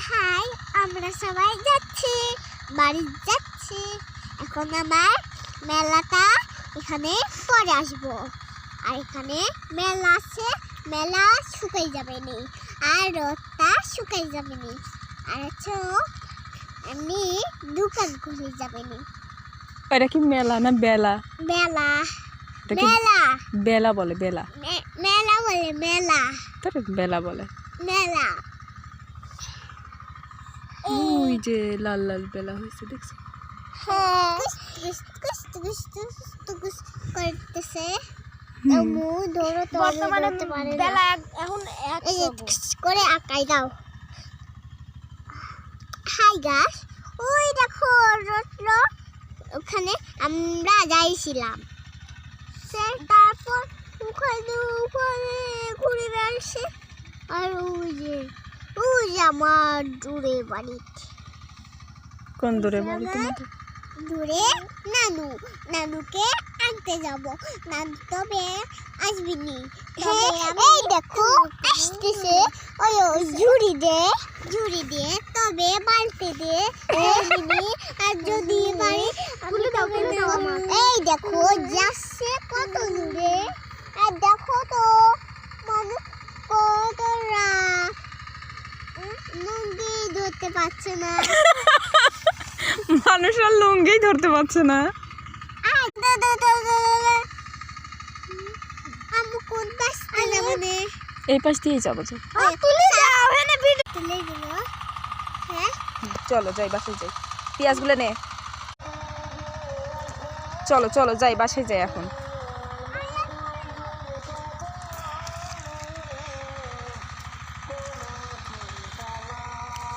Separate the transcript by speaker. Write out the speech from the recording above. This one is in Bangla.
Speaker 1: হাই, আমরা সবাই যাচ্ছি, বাড়ি যাচ্ছি। এখন আমার মেলাটা এখানে পরে আসবো। আর এখানে মেলা আছে, মেলা শুকাই যাবে নি, আর রোদটা শুকাই যাবে নি, আর হচ্ছে এমনি দোকান খুলে যাবে নি।
Speaker 2: এটা কি মেলা না বেলা?
Speaker 1: মেলা
Speaker 2: এটা কি
Speaker 1: মেলা
Speaker 2: বেলা বলে? বেলা
Speaker 1: মেলা বলে, মেলা
Speaker 2: তোর বেলা বলে।
Speaker 1: মেলা।
Speaker 2: ওই যে লাল লাল বেলা হয়েছে দেখছো?
Speaker 1: হ্যাঁ, করতেছে। বর্তমানে বেলা এখন করে আঁকাই দাও। হাই গাছ, ওই দেখো রত্ন, ওখানে আমরা যাইছিলাম। তারপর ওখানে ঘুরে বেড়াচ্ছে। আর ওই যে আমার দূরে বাড়ি।
Speaker 2: কোন দূরে বাড়ি তোমাদের?
Speaker 1: দূরে নানুকে আনতে যাব। নানু তবে আসবিনি। এই দেখো আসতেছে, ওই ঝুড়ি দে তবে বালতি দে আর যদি বাড়ি এই দেখো যাচ্ছে কত দূরে। আর দেখো তো মানুষ কতরা লুঙ্গি ধরতে পারছে না।
Speaker 2: মানুষ আর লুঙ্গি ধরতে পারছে না।
Speaker 1: আমি কোন পাশে যাবো নে?
Speaker 2: এই পাশ দিয়েই যাবো।
Speaker 1: তুলে যাও, এখানে ভিডিও তুলে দিল। হ্যাঁ,
Speaker 2: চলো যাই, বাসায় যাই। পেঁয়াজগুলো নে। চলো চলো যাই, বাসায় যাই এখন।